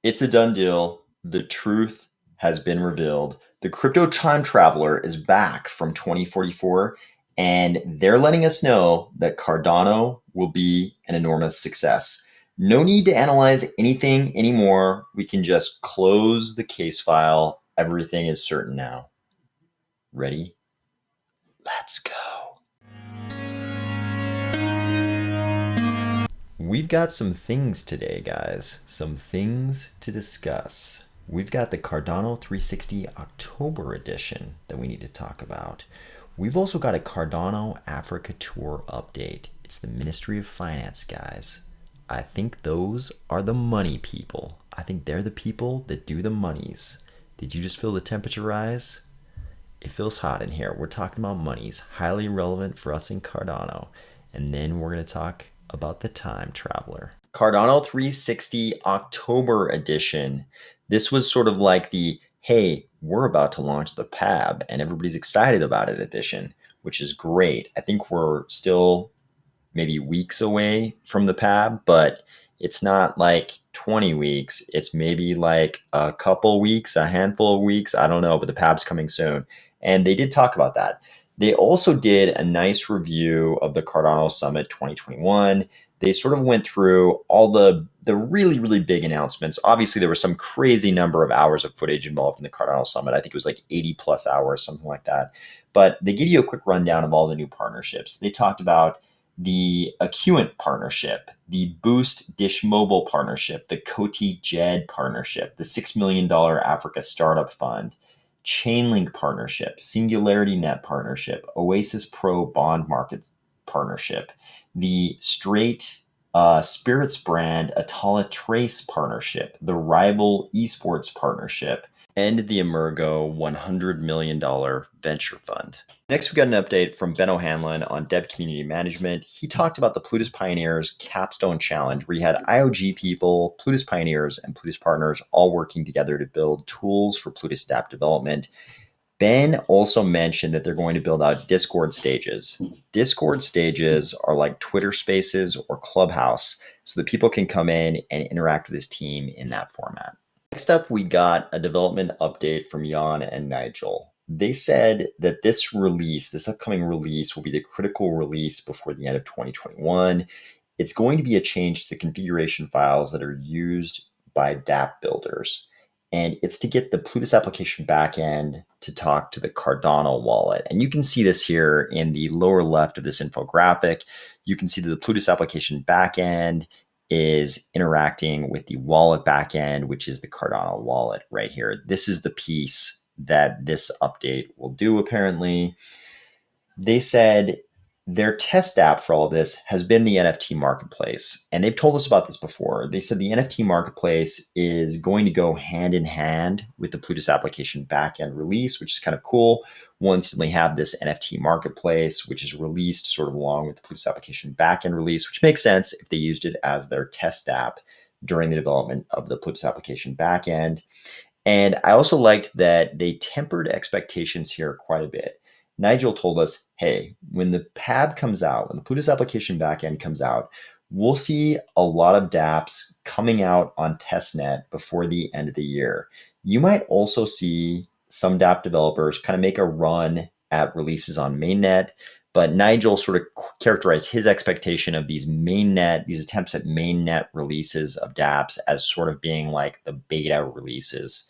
It's a done deal. The truth has been revealed. The crypto time traveler is back from 2044, and they're letting us know that Cardano will be an enormous success. No need to analyze anything anymore. We can just close the case file. Everything is certain now. Ready? Let's go. We've got some things today, guys. Some things to discuss. We've got the Cardano 360 October edition that we need to talk about. We've also got a Cardano Africa Tour update. It's the Ministry of Finance, guys. I think those are the money people. I think they're the people that do the monies. Did you just feel the temperature rise? It feels hot in here. We're talking about monies, highly relevant for us in Cardano. And then we're going to talk about the time traveler. Cardano 360 October edition. This was sort of like the, hey, we're about to launch the PAB and everybody's excited about it edition, which is great. I think we're still maybe weeks away from the PAB, but it's not like 20 weeks. It's maybe like a couple weeks, a handful of weeks. I don't know, but the PAB's coming soon. And they did talk about that. They also did a nice review of the Cardano Summit 2021. They sort of went through all the really, really big announcements. Obviously, there was some crazy number of hours of footage involved in the Cardano Summit. I think it was like 80 plus hours, something like that. But they give you a quick rundown of all the new partnerships. They talked about the Account partnership, the Boost Dish Mobile partnership, the Coty Jed partnership, the $6 million Africa Startup Fund, Chainlink partnership, Singularity Net partnership, Oasis Pro bond market partnership, the Straight Spirits brand Atala Trace partnership, the Rival Esports partnership, and the Emergo $100 million venture fund. Next, we got an update from Ben O'Hanlon on Dev Community Management. He talked about the Plutus Pioneers Capstone Challenge, where you had IOG people, Plutus Pioneers, and Plutus partners all working together to build tools for Plutus dApp development. Ben also mentioned that they're going to build out Discord stages. Discord stages are like Twitter Spaces or Clubhouse, so that people can come in and interact with his team in that format. Next up, we got a development update from Jan and Nigel. They said that this upcoming release, will be the critical release before the end of 2021. It's going to be a change to the configuration files that are used by dApp builders. And it's to get the Plutus application backend to talk to the Cardano wallet. And you can see this here in the lower left of this infographic. You can see that the Plutus application backend is interacting with the wallet backend, which is the Cardano wallet right here. This is the piece that this update will do, apparently. They said their test app for all of this has been the NFT marketplace. And they've told us about this before. They said the NFT marketplace is going to go hand in hand with the Plutus application backend release, which is kind of cool. We'll instantly have this NFT marketplace, which is released sort of along with the Plutus application backend release, which makes sense if they used it as their test app during the development of the Plutus application backend. And I also liked that they tempered expectations here quite a bit. Nigel told us, hey, when the PAB comes out, when the Plutus application backend comes out, we'll see a lot of dApps coming out on testnet before the end of the year. You might also see some dApp developers kind of make a run at releases on mainnet, but Nigel sort of characterized his expectation of these attempts at mainnet releases of dApps as sort of being like the beta releases.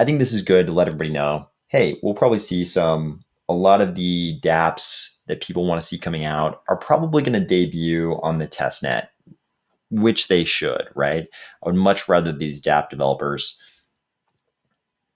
I think this is good to let everybody know, hey, we'll probably see a lot of the dApps that people want to see coming out are probably going to debut on the testnet, which they should, right? I would much rather these dApp developers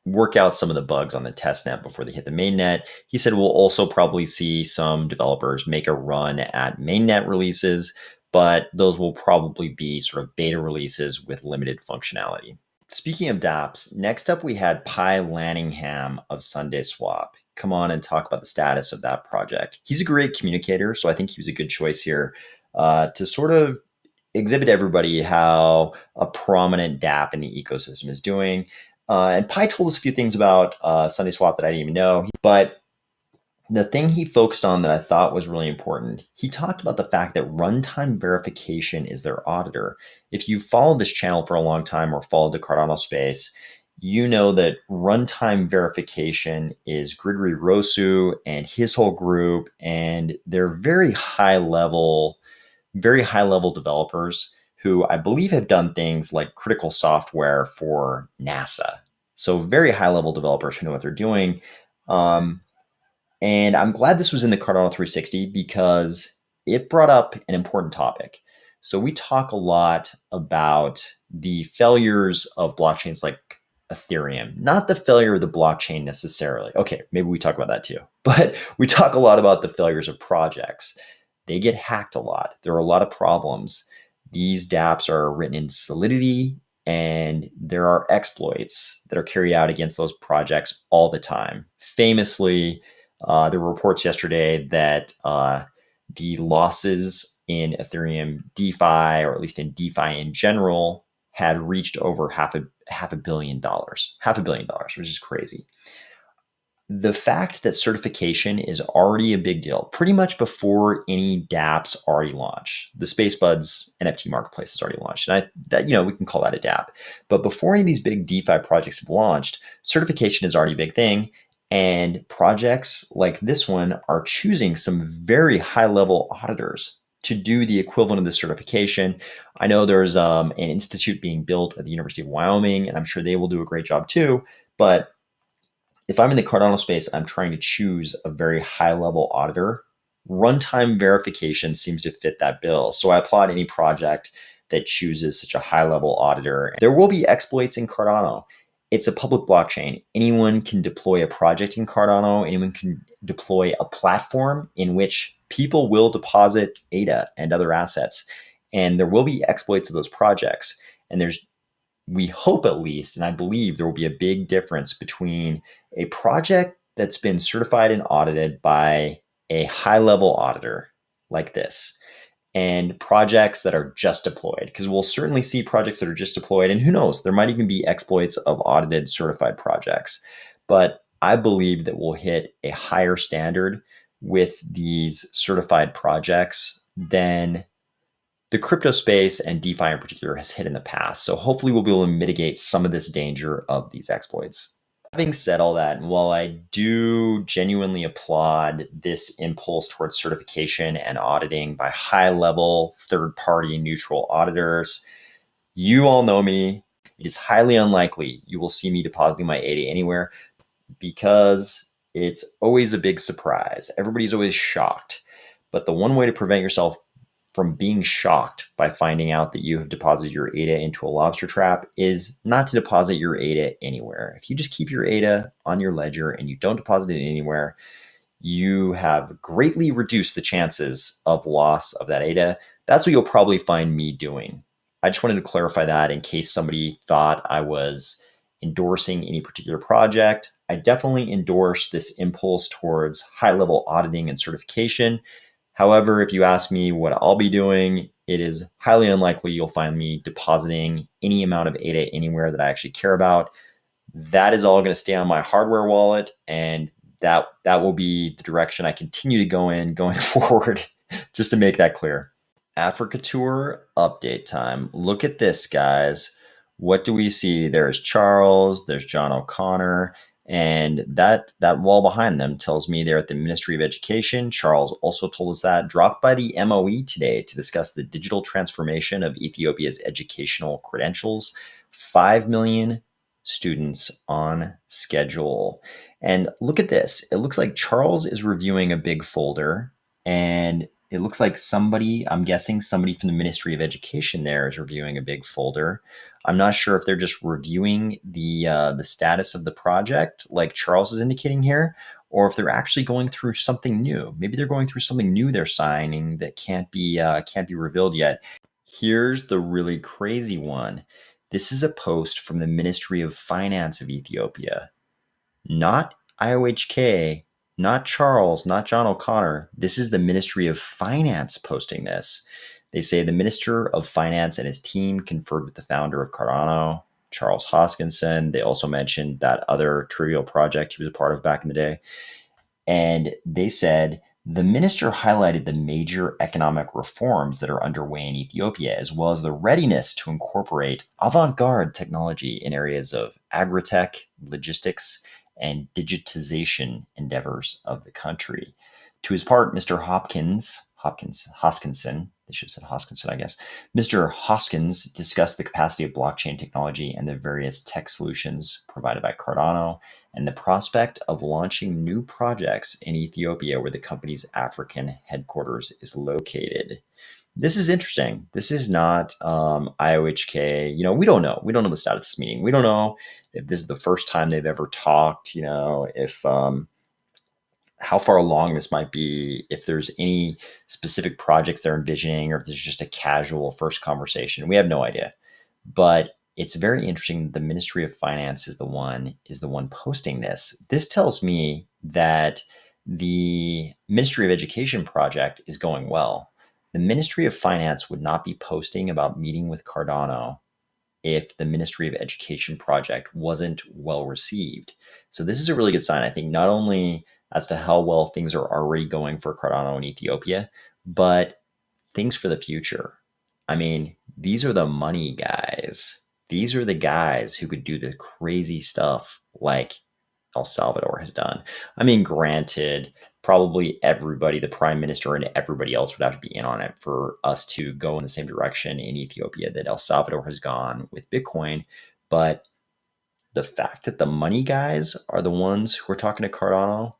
work out some of the bugs on the testnet before they hit the mainnet. He said we'll also probably see some developers make a run at mainnet releases, but those will probably be sort of beta releases with limited functionality. Speaking of dApps, next up we had Pi Lanningham of Sunday Swap come on and talk about the status of that project. He's a great communicator, so I think he was a good choice here to sort of exhibit everybody how a prominent dApp in the ecosystem is doing. And Pi told us a few things about Sunday Swap that I didn't even know. But The thing he focused on that I thought was really important, he talked about the fact that runtime verification is their auditor. If you followed this channel for a long time or followed the Cardano space, you know that runtime verification is Grigory Rosu and his whole group, and they're very high level developers who I believe have done things like critical software for NASA. So very high level developers who know what they're doing. Um, and I'm glad this was in the Cardano 360 because it brought up an important topic. So we talk a lot about the failures of blockchains like Ethereum, not the failure of the blockchain necessarily. Okay, maybe we talk about that too. But we talk a lot about the failures of projects. They get hacked a lot. There are a lot of problems. These dApps are written in Solidity, and there are exploits that are carried out against those projects all the time. Famously, there were reports yesterday that the losses in Ethereum DeFi, or at least in DeFi in general, had reached over half a billion dollars, which is crazy. The fact that certification is already a big deal, pretty much before any dApps already launch. The SpaceBuds NFT marketplace has already launched, and we can call that a dApp. But before any of these big DeFi projects have launched, certification is already a big thing. And projects like this one are choosing some very high level auditors to do the equivalent of the certification. I know there's an institute being built at the University of Wyoming, and I'm sure they will do a great job too. But if I'm in the Cardano space, I'm trying to choose a very high level auditor. Runtime verification seems to fit that bill. So I applaud any project that chooses such a high level auditor. There will be exploits in Cardano. It's a public blockchain. Anyone can deploy a project in Cardano. Anyone can deploy a platform in which people will deposit ADA and other assets. And there will be exploits of those projects. And we hope at least, and I believe there will be a big difference between a project that's been certified and audited by a high level auditor like this and projects that are just deployed, because we'll certainly see projects that are just deployed, and who knows, there might even be exploits of audited certified projects. But I believe that we'll hit a higher standard with these certified projects than the crypto space and DeFi in particular has hit in the past. So hopefully we'll be able to mitigate some of this danger of these exploits. Having said all that, and while I do genuinely applaud this impulse towards certification and auditing by high level third party neutral auditors, you all know me. It is highly unlikely you will see me depositing my ADA anywhere because it's always a big surprise. Everybody's always shocked. But the one way to prevent yourself from being shocked by finding out that you have deposited your ADA into a lobster trap is not to deposit your ADA anywhere. If you just keep your ADA on your ledger and you don't deposit it anywhere, you have greatly reduced the chances of loss of that ADA. That's what you'll probably find me doing. I just wanted to clarify that in case somebody thought I was endorsing any particular project. I definitely endorse this impulse towards high level auditing and certification. However, if you ask me what I'll be doing, it is highly unlikely you'll find me depositing any amount of ADA anywhere that I actually care about. That is all going to stay on my hardware wallet, and that will be the direction I continue to go in going forward, just to make that clear. Africa Tour update time. Look at this, guys. What do we see? There's Charles, there's John O'Connor, and that wall behind them tells me they're at the Ministry of Education. Charles also told us that. Dropped by the MOE today to discuss the digital transformation of Ethiopia's educational credentials. 5 million students on schedule. And look at this. It looks like Charles is reviewing a big folder, and it looks like somebody, I'm guessing somebody from the Ministry of Education there is reviewing a big folder. I'm not sure if they're just reviewing the status of the project, like Charles is indicating here, or if they're actually going through something new. Maybe they're going through something new they're signing that can't be revealed yet. Here's the really crazy one. This is a post from the Ministry of Finance of Ethiopia, not IOHK, not Charles, not John O'Connor. This is the Ministry of Finance posting this. They say the Minister of Finance and his team conferred with the founder of Cardano, Charles Hoskinson. They also mentioned that other trivial project he was a part of back in the day. And they said the minister highlighted the major economic reforms that are underway in Ethiopia, as well as the readiness to incorporate avant-garde technology in areas of agritech, logistics, and digitization endeavors of the country. To his part, Mr. Hoskinson, they should have said Hoskinson, I guess. Mr. Hoskins discussed the capacity of blockchain technology and the various tech solutions provided by Cardano, and the prospect of launching new projects in Ethiopia where the company's African headquarters is located. This is interesting. This is not IOHK. We don't know. We don't know the status of this meeting. We don't know if this is the first time they've ever talked, if how far along this might be, if there's any specific projects they're envisioning, or if this is just a casual first conversation. We have no idea. But it's very interesting that the Ministry of Finance is the one posting this. This tells me that the Ministry of Education project is going well. The Ministry of Finance would not be posting about meeting with Cardano if the Ministry of Education project wasn't well received. So this is a really good sign, I think, not only as to how well things are already going for Cardano in Ethiopia, but things for the future. I mean, these are the money guys. These are the guys who could do the crazy stuff like El Salvador has done. I mean, granted, probably everybody, the prime minister and everybody else would have to be in on it for us to go in the same direction in Ethiopia that El Salvador has gone with Bitcoin. But the fact that the money guys are the ones who are talking to Cardano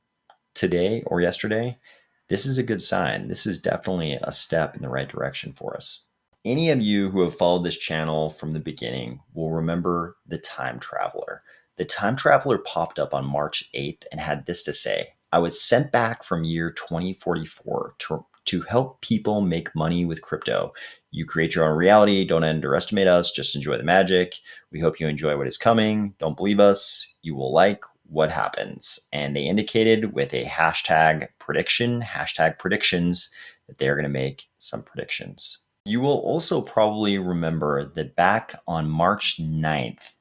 today or yesterday, this is a good sign. This is definitely a step in the right direction for us. Any of you who have followed this channel from the beginning will remember the time traveler. The time traveler popped up on March 8th and had this to say: I was sent back from year 2044 to help people make money with crypto. You create your own reality. Don't underestimate us. Just enjoy the magic. We hope you enjoy what is coming. Don't believe us. You will like what happens. And they indicated with a hashtag prediction, hashtag predictions, that they're going to make some predictions. You will also probably remember that back on March 9th,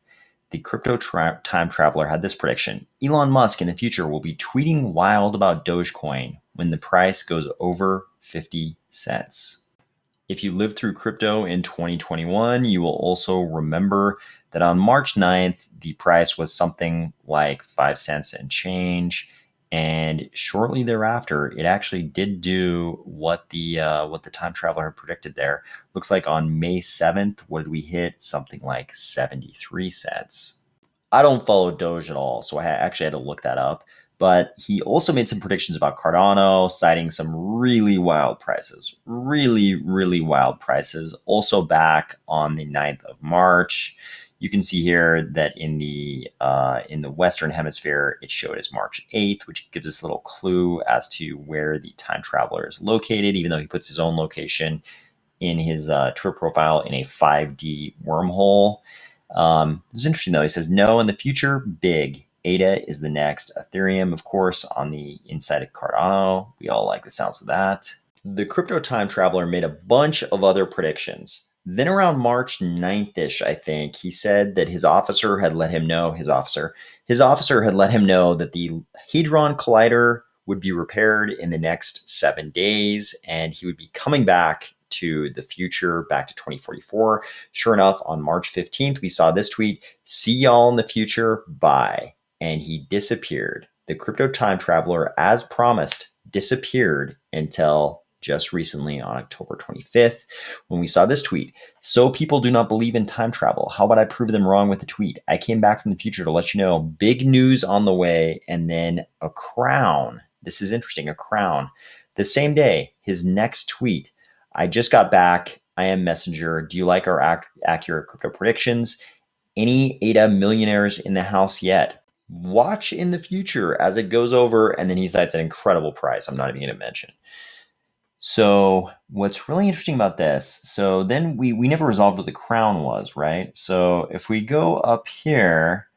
the crypto time traveler had this prediction: Elon Musk in the future will be tweeting wild about Dogecoin when the price goes over 50 cents. If you lived through crypto in 2021, you will also remember that on March 9th, the price was something like 5 cents and change. And shortly thereafter, it actually did do what the time traveler had predicted there. Looks like on May 7th, what did we hit? Something like 73 cents. I don't follow Doge at all, so I actually had to look that up. But he also made some predictions about Cardano, citing some really wild prices, really, really wild prices. Also back on the 9th of March. You can see here that in the Western Hemisphere, it showed as March 8th, which gives us a little clue as to where the time traveler is located, even though he puts his own location in his Twitter profile in a 5D wormhole. It's interesting, though. He says, no, in the future, big. ADA is the next. Ethereum, of course, on the inside of Cardano. We all like the sounds of that. The crypto time traveler made a bunch of other predictions. Then around March 9th-ish, I think, he said that his officer had let him know, his officer had let him know that the Hadron Collider would be repaired in the next 7 days, and he would be coming back to the future, back to 2044. Sure enough, on March 15th, we saw this tweet: see y'all in the future, bye. And he disappeared. The crypto time traveler, as promised, disappeared until just recently on October 25th, when we saw this tweet: so people do not believe in time travel. How about I prove them wrong with a tweet? I came back from the future to let you know. Big news on the way. And then a crown. This is interesting, a crown. The same day, his next tweet: I just got back. I am Messenger. Do you like our accurate crypto predictions? Any ADA millionaires in the house yet? Watch in the future as it goes over. And then he cites an incredible price I'm not even going to mention. So what's really interesting about this, so then we never resolved what the crown was, right? So if we go up here,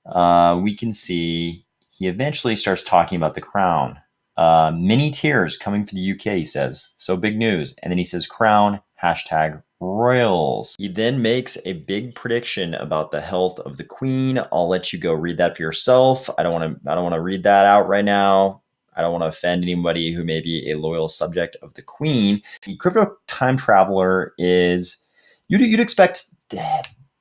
we can see he eventually starts talking about the crown. Many tiers coming for the UK, he says. So big news. And then he says crown, hashtag royals. He then makes a big prediction about the health of the queen. I'll let you go read that for yourself. I don't want to read that out right now. I don't want to offend anybody who may be a loyal subject of the Queen. The crypto time traveler is, you'd expect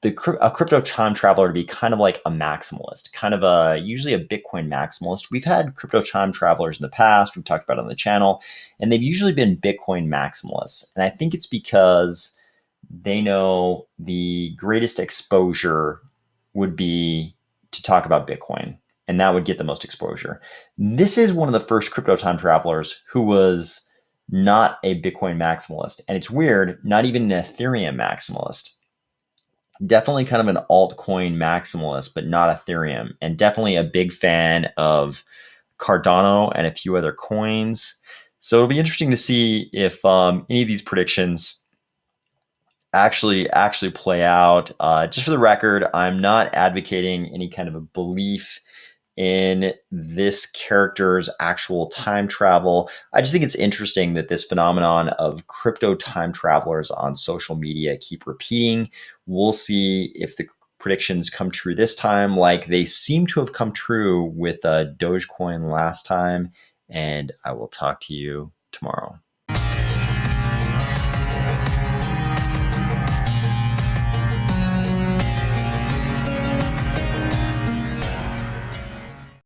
a crypto time traveler to be kind of like a maximalist, kind of usually a Bitcoin maximalist. We've had crypto time travelers in the past, we've talked about it on the channel, and they've usually been Bitcoin maximalists. And I think it's because they know the greatest exposure would be to talk about Bitcoin, and that would get the most exposure. This is one of the first crypto time travelers who was not a Bitcoin maximalist. And it's weird, not even an Ethereum maximalist. Definitely kind of an altcoin maximalist, but not Ethereum. And definitely a big fan of Cardano and a few other coins. So it'll be interesting to see if any of these predictions actually play out. Just for the record, I'm not advocating any kind of a belief in this character's actual time travel. I just think it's interesting that this phenomenon of crypto time travelers on social media keep repeating. We'll see if the predictions come true this time, like they seem to have come true with Dogecoin last time. And I will talk to you tomorrow.